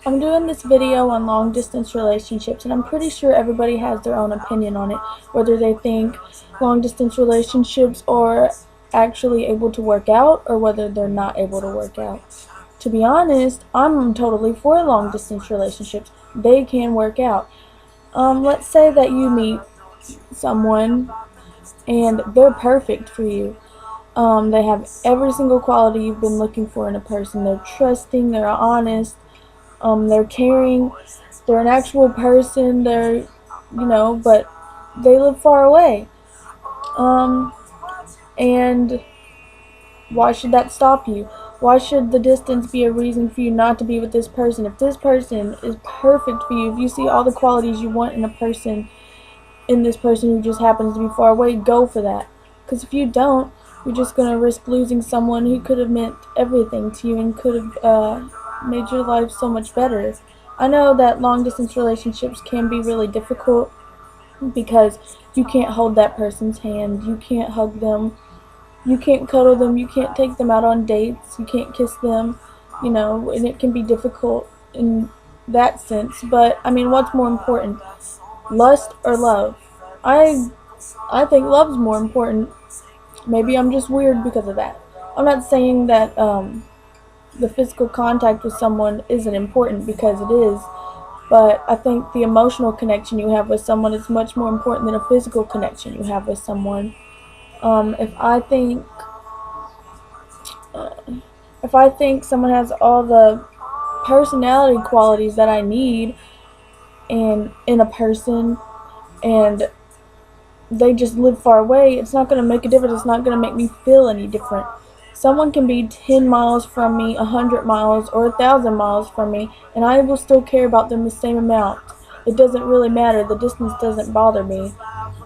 I'm doing this video on long distance relationships, and I'm pretty sure everybody has their own opinion on it, whether they think long distance relationships are actually able to work out or whether they're not able to work out. To be honest, I'm totally for long distance relationships. They can work out. Let's say that you meet someone and they're perfect for you. They have every single quality you've been looking for in a person. They're trusting, they're honest, they're caring, they're an actual person, but they live far away. Um, and why should that stop you? Why should the distance be a reason for you not to be with this person? If this person is perfect for you, if you see all the qualities you want in this person who just happens to be far away, go for that. Because if you don't, you're just going to risk losing someone who could have meant everything to you and could have made your life so much better. I know that long distance relationships can be really difficult because you can't hold that person's hand, you can't hug them, you can't cuddle them, you can't take them out on dates, you can't kiss them, and it can be difficult in that sense. But I mean, what's more important, lust or love? I I think love's more important. Maybe I'm just weird because of that. I'm not saying that the physical contact with someone isn't important, because it is, but I think the emotional connection you have with someone is much more important than a physical connection you have with someone. If I think uh, if I think someone has all the personality qualities that I need in a person, and they just live far away, it's not going to make a difference. It's not going to make me feel any different. Someone can be 10 miles from me, 100 miles, or 1,000 miles from me, and I will still care about them the same amount. It doesn't really matter. The distance doesn't bother me.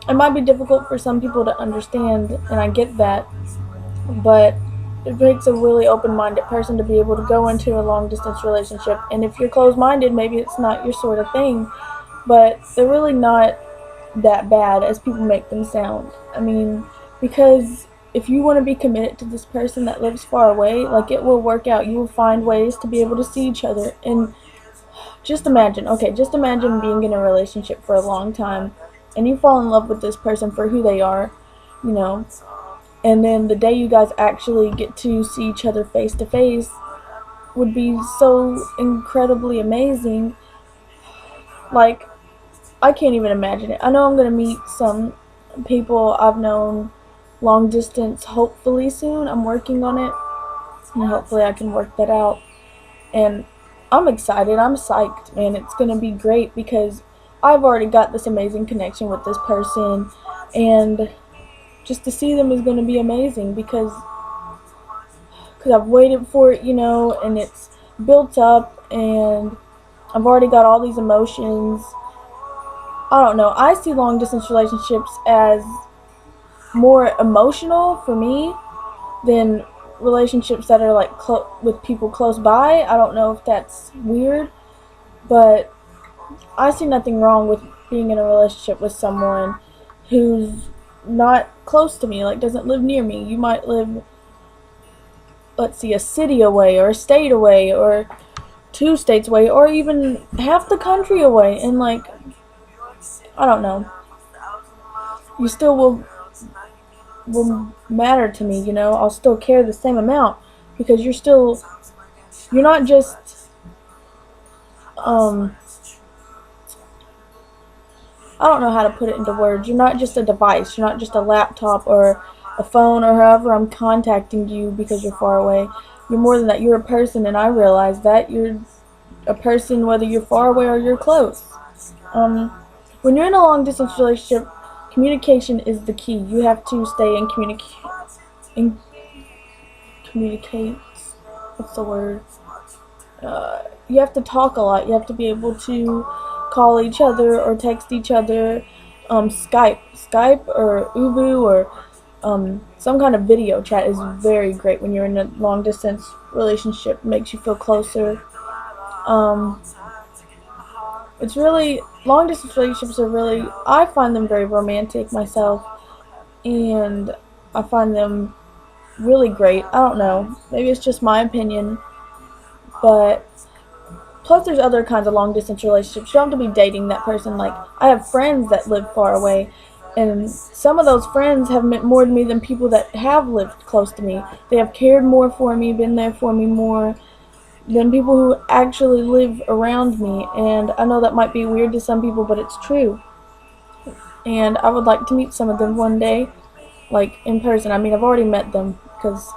It might be difficult for some people to understand, and I get that, but it takes a really open-minded person to be able to go into a long-distance relationship. And if you're closed-minded, maybe it's not your sort of thing, but they're really not that bad as people make them sound. I mean, because if you want to be committed to this person that lives far away, like, it will work out. You will find ways to be able to see each other. And just imagine being in a relationship for a long time and you fall in love with this person for who they are, you know, and then the day you guys actually get to see each other face to face would be so incredibly amazing. Like, I can't even imagine it. I know I'm going to meet some people I've known long distance hopefully soon. I'm working on it, and hopefully I can work that out. And I'm excited. I'm psyched, man. It's going to be great because I've already got this amazing connection with this person, and just to see them is going to be amazing because I've waited for it, and it's built up, and I've already got all these emotions. I don't know. I see long distance relationships as more emotional for me than relationships that are like with people close by. I don't know if that's weird, but I see nothing wrong with being in a relationship with someone who's not close to me, like doesn't live near me. You might live, let's see, a city away or a state away or 2 states away or even half the country away, and like, I don't know. You still will matter to me, I'll still care the same amount because you're not just um I don't know how to put it into words. You're not just a device. You're not just a laptop or a phone or however I'm contacting you because you're far away. You're more than that. You're a person, and I realize that you're a person whether you're far away or you're close. Um, when you're in a long distance relationship, communication is the key. You have to stay in communicate. What's the word? You have to talk a lot. You have to be able to call each other or text each other, Skype or Ubu or some kind of video chat is very great when you're in a long distance relationship. It makes you feel closer. Um, it's really long distance relationships are really, I find them very romantic myself, and I find them really great. I don't know. Maybe it's just my opinion, but plus there's other kinds of long distance relationships. You don't have to be dating that person. Like, I have friends that live far away, and some of those friends have meant more to me than people that have lived close to me. They have cared more for me, been there for me more than people who actually live around me. And I know that might be weird to some people, but it's true. And I would like to meet some of them one day, like in person. I mean, I've already met them because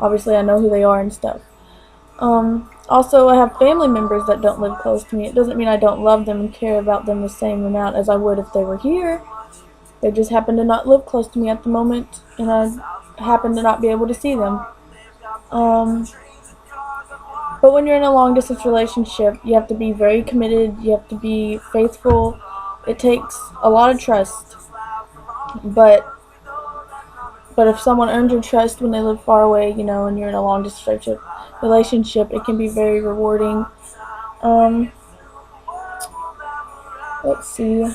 obviously I know who they are and stuff. Also, I have family members that don't live close to me. It doesn't mean I don't love them and care about them the same amount as I would if they were here. They just happen to not live close to me at the moment, and I happen to not be able to see them. But when you're in a long distance relationship, you have to be very committed, you have to be faithful. It takes a lot of trust. But if someone earns your trust when they live far away, you know, and you're in a long distance relationship, it can be very rewarding. Let's see.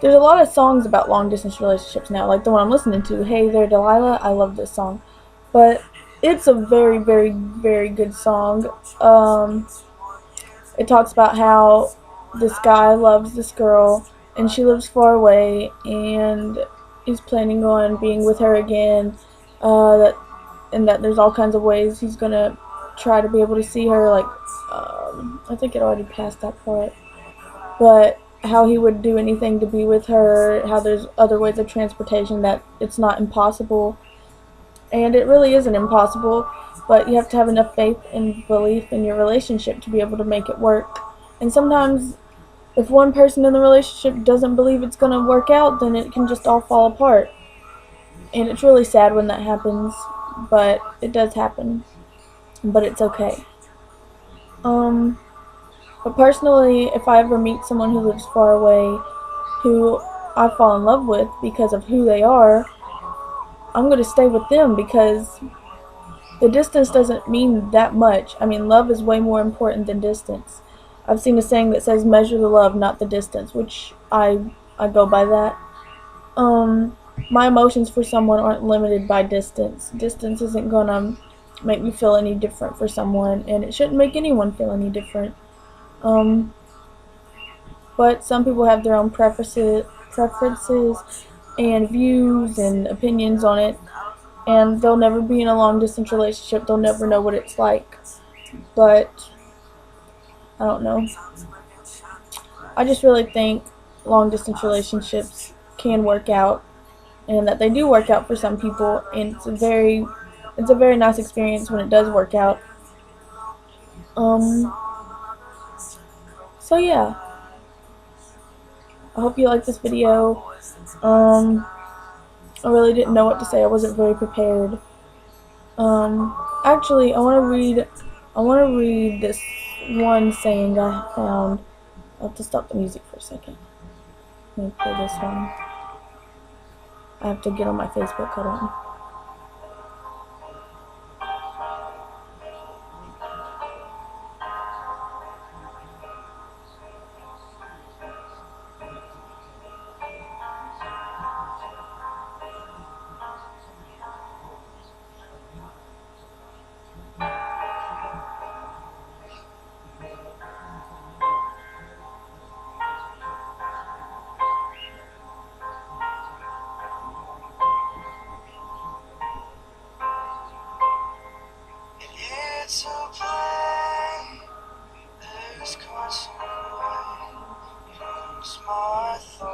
There's a lot of songs about long distance relationships now, like the one I'm listening to, Hey There Delilah. I love this song. But it's a very, very, very good song. It talks about how this guy loves this girl, and she lives far away, and he's planning on being with her again. That there's all kinds of ways he's gonna try to be able to see her. Like, I think it already passed that part, but how he would do anything to be with her. How there's other ways of transportation, that it's not impossible. And it really isn't impossible, but you have to have enough faith and belief in your relationship to be able to make it work. And sometimes, if one person in the relationship doesn't believe it's going to work out, then it can just all fall apart. And it's really sad when that happens, but it does happen. But it's okay. But personally, if I ever meet someone who lives far away, who I fall in love with because of who they are, I'm going to stay with them, because the distance doesn't mean that much. I mean, love is way more important than distance. I've seen a saying that says, measure the love, not the distance, which I go by that. My emotions for someone aren't limited by distance. Distance isn't going to make me feel any different for someone, and it shouldn't make anyone feel any different. But some people have their own preferences and views and opinions on it, and they'll never be in a long distance relationship. They'll never know what it's like. But I don't know. I just really think long distance relationships can work out, and that they do work out for some people, and it's a very nice experience when it does work out. So yeah, I hope you like this video. I really didn't know what to say. I wasn't very prepared. Actually, I want to read this one saying I found. I'll have to stop the music for a second. Let me play this one. I have to get on my Facebook. Hold on.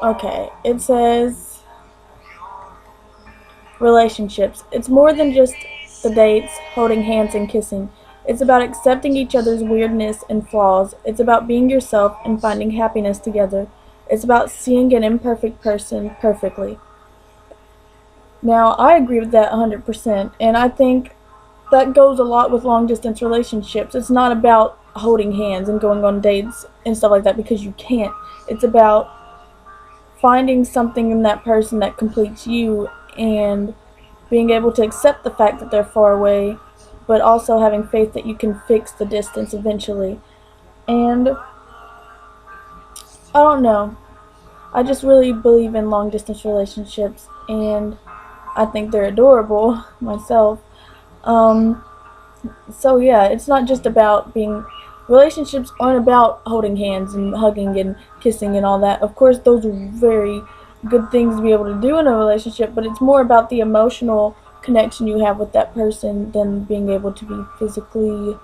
Okay, it says relationships. It's more than just the dates, holding hands and kissing. It's about accepting each other's weirdness and flaws. It's about being yourself and finding happiness together. It's about seeing an imperfect person perfectly. Now, I agree with that 100%, and I think that goes a lot with long distance relationships. It's not about holding hands and going on dates and stuff like that, because you can't. It's about finding something in that person that completes you, and being able to accept the fact that they're far away, but also having faith that you can fix the distance eventually. And I don't know. I just really believe in long distance relationships, and I think they're adorable myself. So yeah, it's not just about being relationships aren't about holding hands and hugging and kissing and all that. Of course, those are very good things to be able to do in a relationship, but it's more about the emotional connection you have with that person than being able to be physically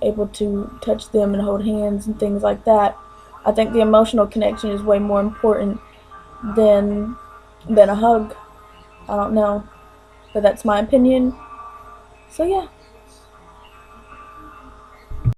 able to touch them and hold hands and things like that. I think the emotional connection is way more important than a hug. I don't know, but that's my opinion. So yeah.